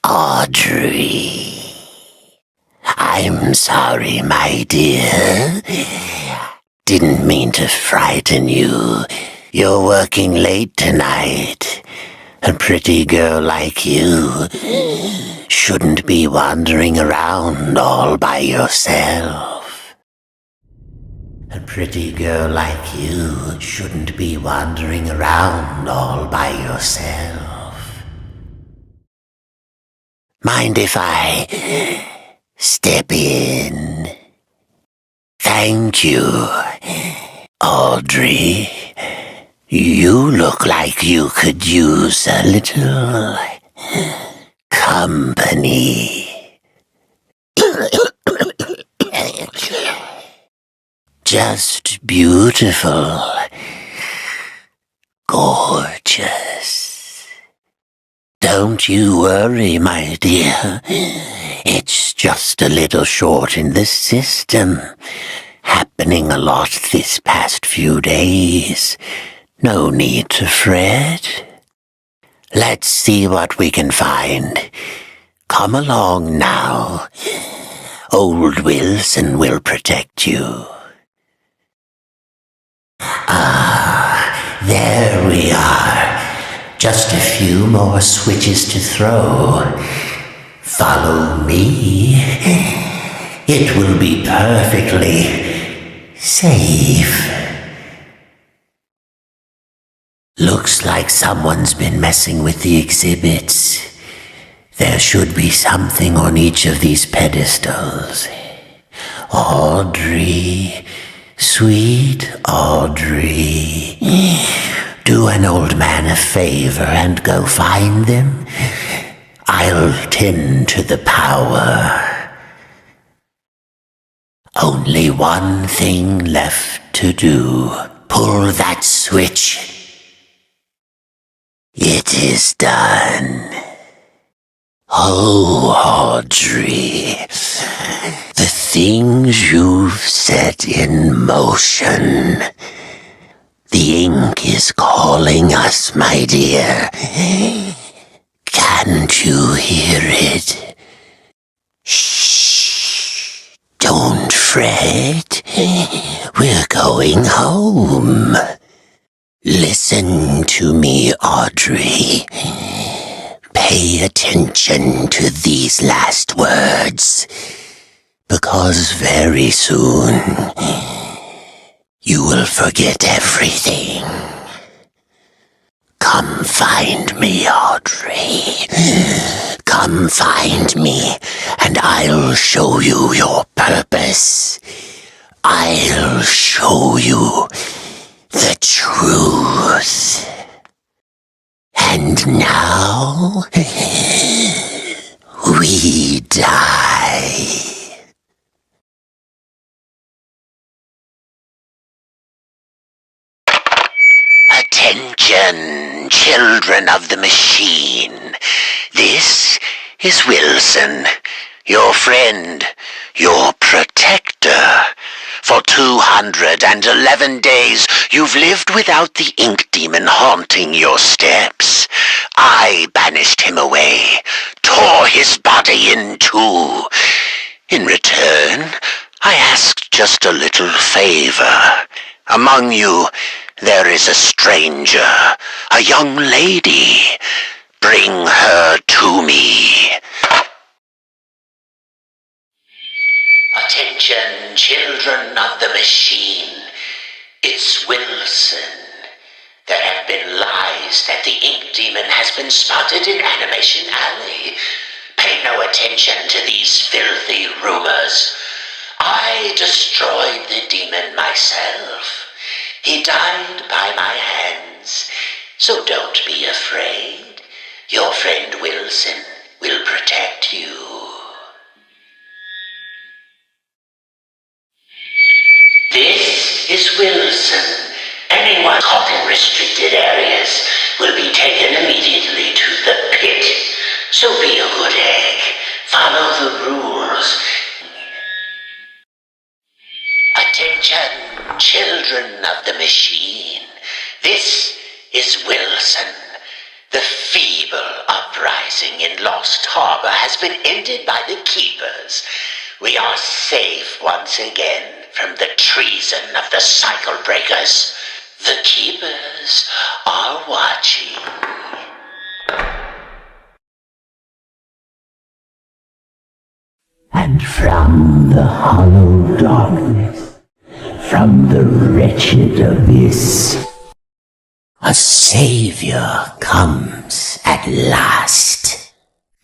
Audrey. I'm sorry, my dear. Didn't mean to frighten you. You're working late tonight. A pretty girl like you shouldn't be wandering around all by yourself. A pretty girl like you shouldn't be wandering around all by yourself. Mind if I step in? Thank you, Audrey. You look like you could use a little company. Just beautiful. Gorgeous. Don't you worry, my dear. It's just a little short in the system. Happening a lot this past few days. No need to fret. Let's see what we can find. Come along now. Old Wilson will protect you. There we are. Just a few more switches to throw. Follow me. It will be perfectly safe. Looks like someone's been messing with the exhibits. There should be something on each of these pedestals. Audrey, sweet Audrey, do an old man a favor and go find them. I'll tend to the power. Only one thing left to do. Pull that switch. It is done. Oh, Audrey, the things you've set in motion. The ink is calling us, my dear. Can't you hear it? Shh, don't fret. We're going home. Listen to me, Audrey. Pay attention to these last words, because very soon you will forget everything. Come find me, Audrey. Come find me, and I'll show you your purpose. I'll show you the truth. And now, we die. Attention, children of the machine. This is Wilson, your friend, your protector. For 211 days, you've lived without the ink demon haunting your steps. I banished him away, tore his body in two. In return, I asked just a little favor. Among you, there is a stranger, a young lady. Bring her to me. Attention, children of the machine. It's Wilson. There have been lies that the ink demon has been spotted in Animation Alley. Pay no attention to these filthy rumors. I destroyed the demon myself. He died by my hands. So don't be afraid. Your friend Wilson will protect you. This is Wilson. Anyone caught in restricted areas will be taken immediately to the pit. So be a good egg. Follow the rules. Attention, children of the machine. This is Wilson, the feeble uprising in lost harbor has been ended by the keepers. We are safe once again from the treason of the cycle breakers. The keepers are watching. And from the hollow darkness, from the wretched abyss, a savior comes at last.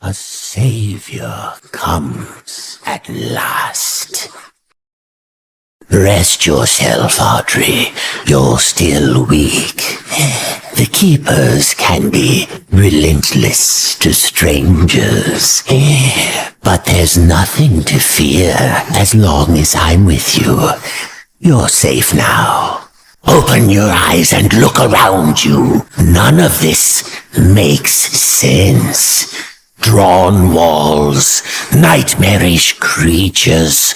A savior comes at last. Rest yourself, Audrey. You're still weak. The keepers can be relentless to strangers. But there's nothing to fear as long as I'm with you. You're safe now. Open your eyes and look around you. None of this makes sense. Drawn walls, nightmarish creatures,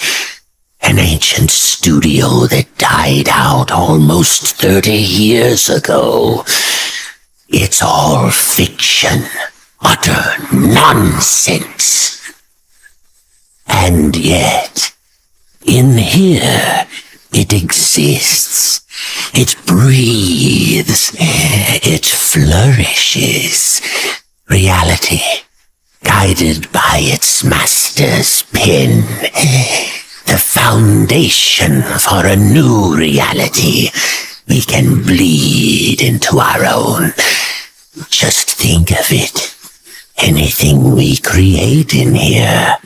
an ancient studio that died out almost 30 years ago. It's all fiction, utter nonsense. And yet, in here, it exists. It breathes. It flourishes. Reality, guided by its master's pen. The foundation for a new reality. We can bleed into our own. Just think of it. Anything we create in here,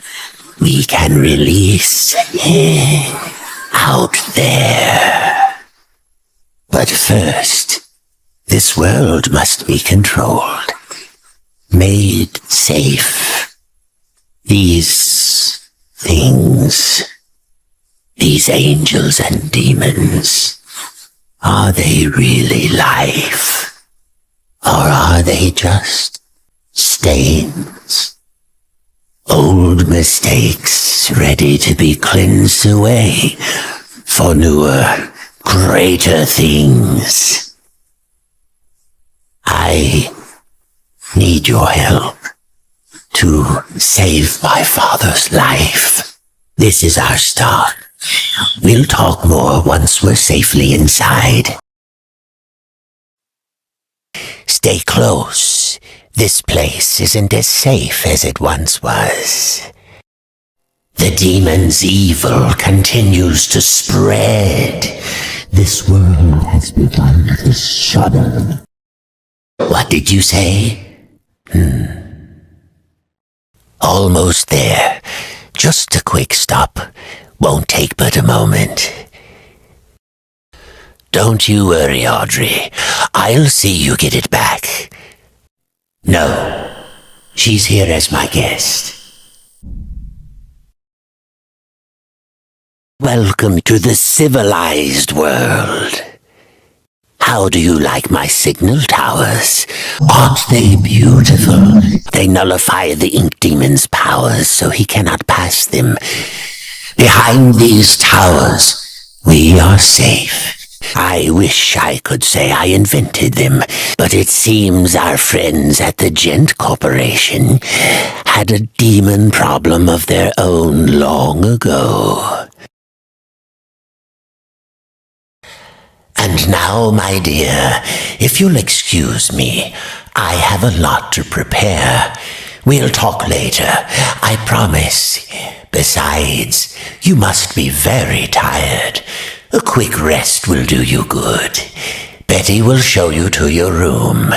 we can release out there. But first, this world must be controlled, made safe. These things, these angels and demons, are they really life? Or are they just stains? Old mistakes ready to be cleansed away for newer, greater things. I need your help to save my father's life. This is our start. We'll talk more once we're safely inside. Stay close. This place isn't as safe as it once was. The demon's evil continues to spread. This world has begun to shudder. What did you say? Almost there. Just a quick stop. Won't take but a moment. Don't you worry, Audrey. I'll see you get it back. No, she's here as my guest. Welcome to the civilized world. How do you like my signal towers? Aren't they beautiful? They nullify the ink demon's powers so he cannot pass them. Behind these towers, we are safe. I wish I could say I invented them, but it seems our friends at the Gent Corporation had a demon problem of their own long ago. And now, my dear, if you'll excuse me, I have a lot to prepare. We'll talk later, I promise. Besides, you must be very tired. A quick rest will do you good. Betty will show you to your room.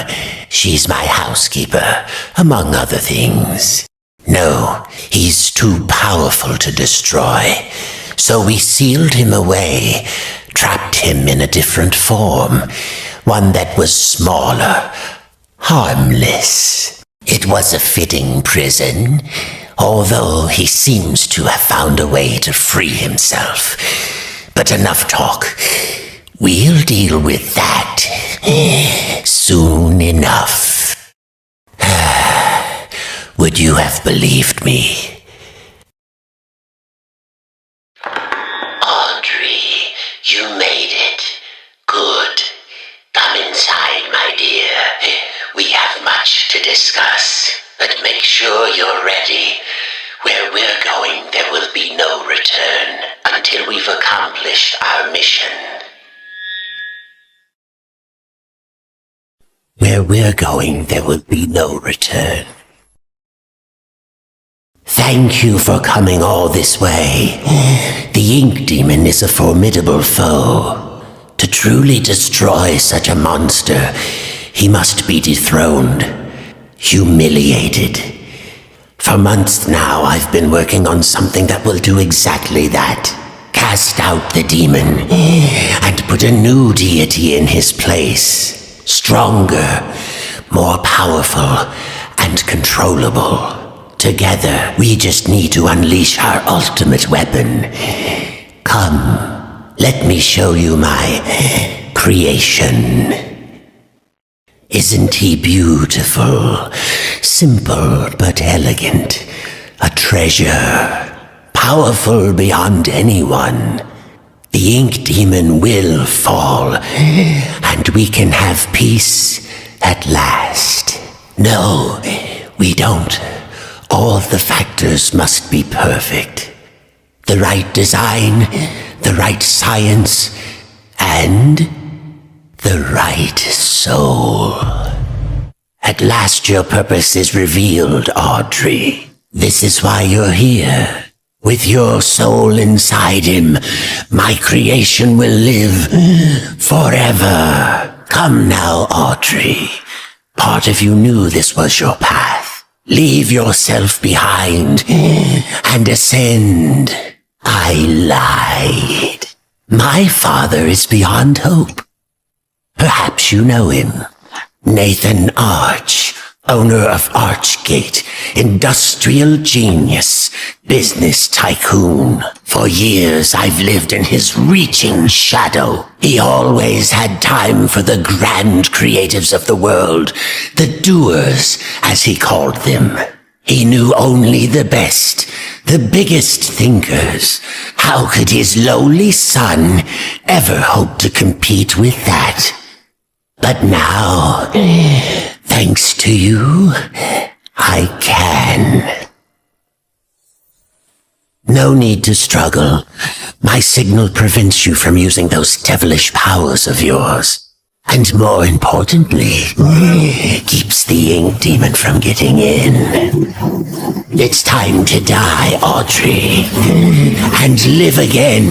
She's my housekeeper, among other things. No, he's too powerful to destroy. So we sealed him away, trapped him in a different form, one that was smaller, harmless. It was a fitting prison, although he seems to have found a way to free himself. But enough talk. We'll deal with that soon enough. Would you have believed me? Audrey, you made it. Good. Come inside, my dear. We have much to discuss. But make sure you're ready. Where we're going, there will be no return until we've accomplished our mission. Where we're going, there will be no return. Thank you for coming all this way. The Ink Demon is a formidable foe. To truly destroy such a monster, he must be dethroned, humiliated. For months now, I've been working on something that will do exactly that. Cast out the demon and put a new deity in his place. Stronger, more powerful, and controllable. Together, we just need to unleash our ultimate weapon. Come, let me show you my creation. Isn't he beautiful? Simple but elegant. A treasure. Powerful beyond anyone. The Ink Demon will fall, and we can have peace at last. No, we don't. All the factors must be perfect. The right design, the right science, and the right soul. At last your purpose is revealed, Audrey. This is why you're here. With your soul inside him, my creation will live forever. Come now, Audrey. Part of you knew this was your path. Leave yourself behind and ascend. I lied. My father is beyond hope. Perhaps you know him. Nathan Arch, owner of Archgate, industrial genius, business tycoon. For years I've lived in his reaching shadow. He always had time for the grand creatives of the world, the doers, as he called them. He knew only the best, the biggest thinkers. How could his lowly son ever hope to compete with that? But now, thanks to you, I can. No need to struggle. My signal prevents you from using those devilish powers of yours. And more importantly, keeps the Ink Demon from getting in. It's time to die, Audrey, and live again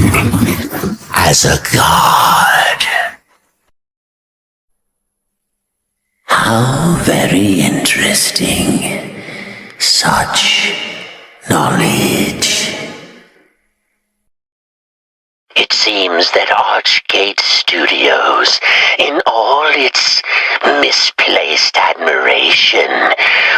as a god. How very interesting. Such knowledge. It seems that Archgate Studios, in all its misplaced admiration,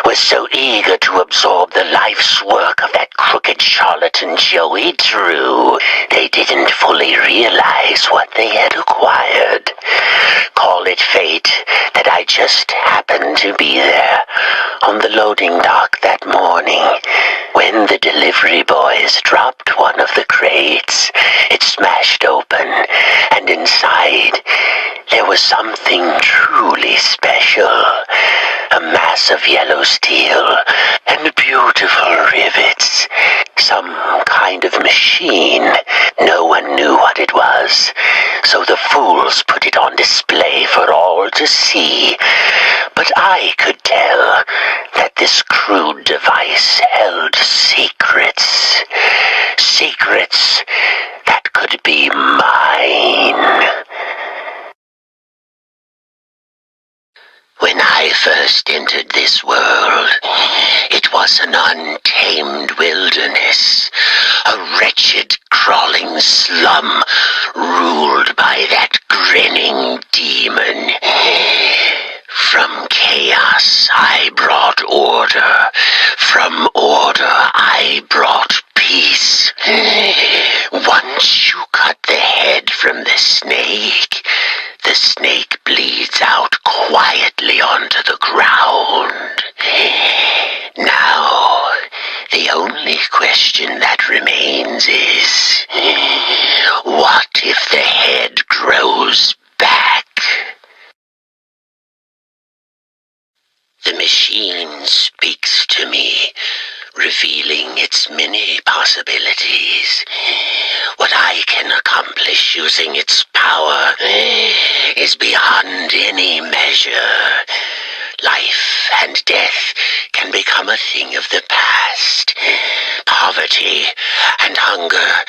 was so eager to absorb the life's work of that crooked charlatan Joey Drew, they didn't fully realize what they had acquired. Call it fate that I just happened to be there on the loading dock that morning when the delivery boys dropped one of the crates. It smashed open, and inside there was something truly special. A mass of yellow steel and beautiful rivets. Some kind of machine. No one knew what it was, so the fools put it on display for all to see. But I could tell that this crude device held secrets. Secrets that could be mine. When I first entered this world, it was an untamed wilderness, a wretched, crawling slum ruled by that grinning demon. From chaos I brought order, from order I brought peace. Once you cut the head from the snake bleeds out quietly onto the ground. Now, the only question that remains is, what if the head grows back? The machine speaks to me, revealing its many possibilities. What I can accomplish using its power is beyond any measure. Life and death can become a thing of the past. Poverty and hunger,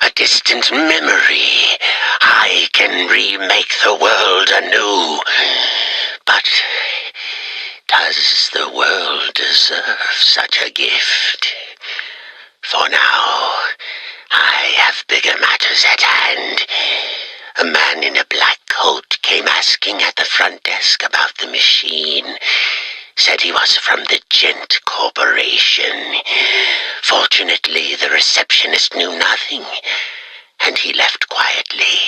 a distant memory. I can remake the world anew. But does the world deserve such a gift? For now, I have bigger matters at hand. A man in a black coat came asking at the front desk about the machine. Said he was from the Gent Corporation. Fortunately, the receptionist knew nothing, and he left quietly.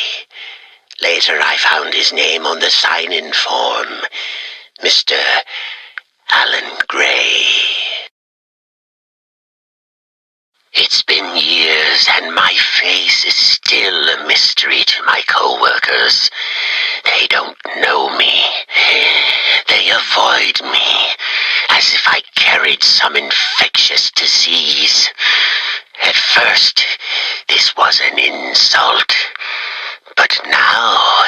Later, I found his name on the sign-in form. Mr. Alan Gray. It's been years, and my face is still a mystery to my co-workers. They don't know me. They avoid me, as if I carried some infectious disease. At first, this was an insult, but now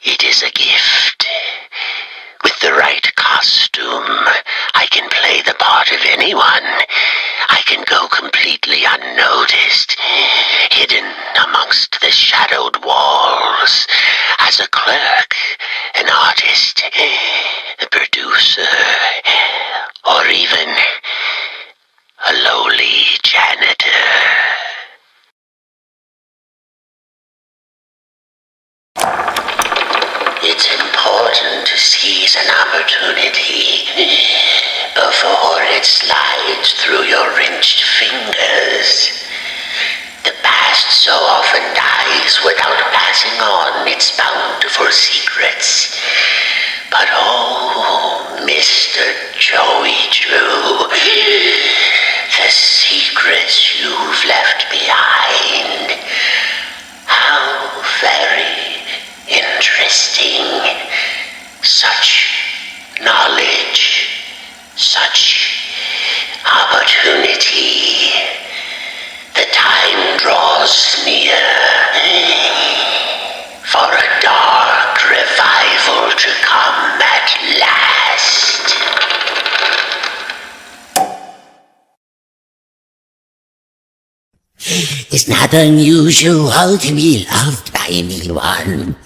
it is a gift. With the right costume, I can play the part of anyone. I can go completely unnoticed, hidden amongst the shadowed walls, as a clerk, an artist, a producer, or even a lowly janitor. It's important to seize an opportunity before it slides through your wrenched fingers. The past so often dies without passing on its bountiful secrets. But oh, Mr. Joey Drew, the secrets you've left behind, how very interesting. Such knowledge, such opportunity. The time draws near for a dark revival to come at last. It's not unusual to be loved by anyone.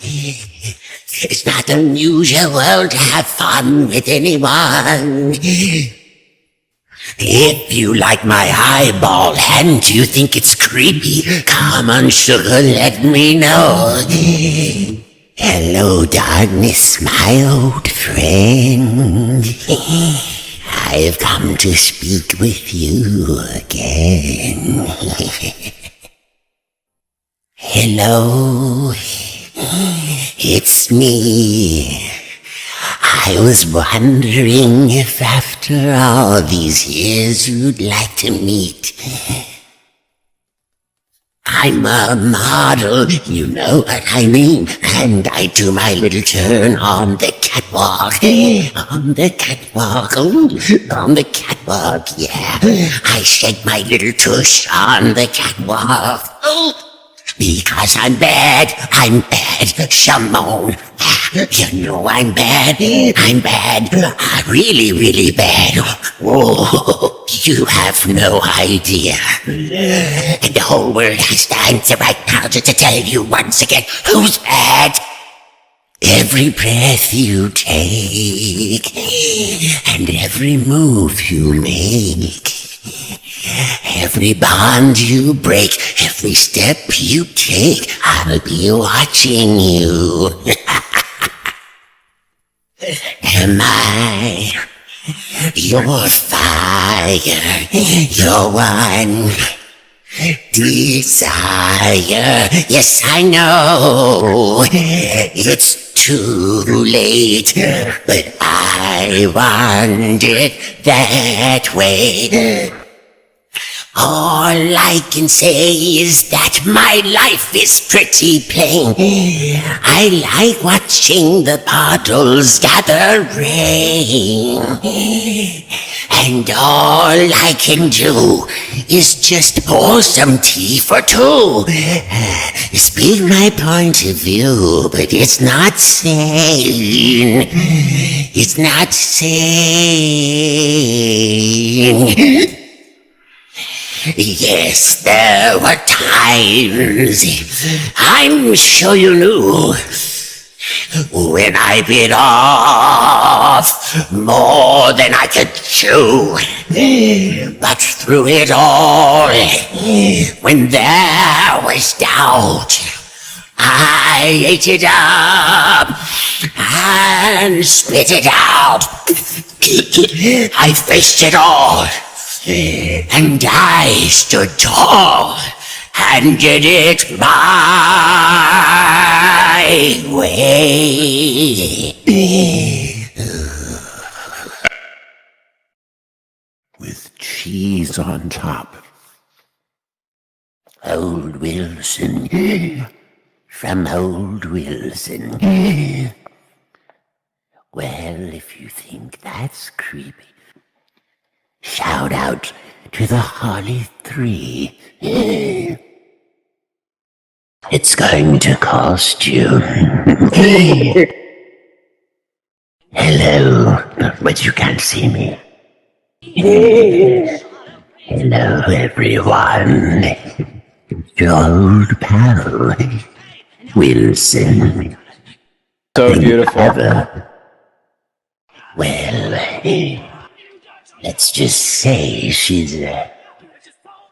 It's not unusual to have fun with anyone. If you like my highball and you think it's creepy, come on, sugar, let me know. Hello, darkness, my old friend. I've come to speak with you again. Hello, it's me. I was wondering if after all these years you'd like to meet. I'm a model, you know what I mean, and I do my little turn on the catwalk, yeah. I shake my little tush on the catwalk. Because I'm bad, Shimon. You know I'm bad, really, really bad. Oh, you have no idea. And the whole world has to answer right now just to tell you once again who's bad. Every breath you take, and every move you make, every bond you break, every step you take, I'll be watching you. Am I your fire, your one desire? Yes, I know it's too late, but I want it that way. All I can say is that my life is pretty plain. I like watching the puddles gather rain. And all I can do is just pour some tea for two. Speak my point of view, but it's not sane. It's not sane. Yes, there were times, I'm sure you knew, when I bit off more than I could chew. But through it all, when there was doubt, I ate it up and spit it out. I faced it all. And I stood tall and did it my way. With cheese on top. Old Wilson. From Old Wilson. Well, if you think that's creepy, shout out to the Holly 3. It's going to cost you. Hello, but you can't see me. Hello, everyone. Your old pal, Wilson. So beautiful. Well, let's just say she's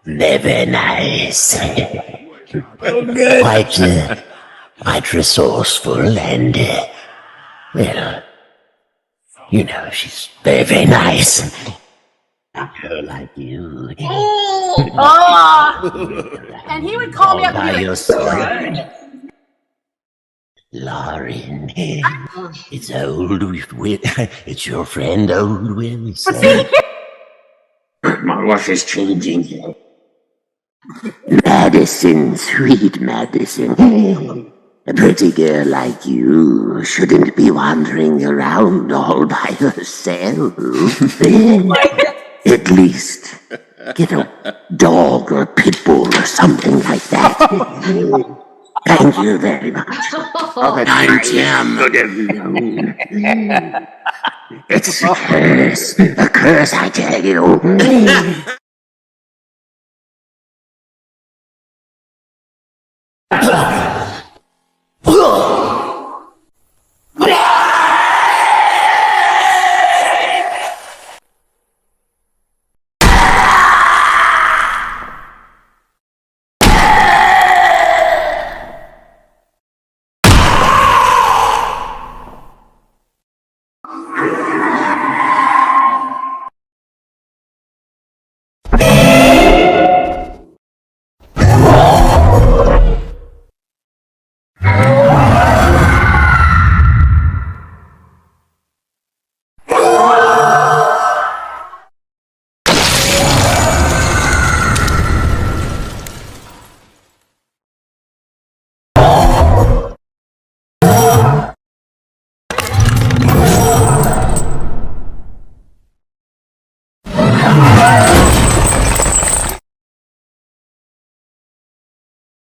very nice. Quite resourceful and, well, you know, she's very, very nice. A girl like you. And he would call me up and be like, Lauren, it's old it's your friend Old Wilson. My wife is changing. Madison, sweet Madison. A pretty girl like you shouldn't be wandering around all by herself. At least get a dog or a pit bull or something like that. Thank you very much. But I should have known. It's a curse, I tell you.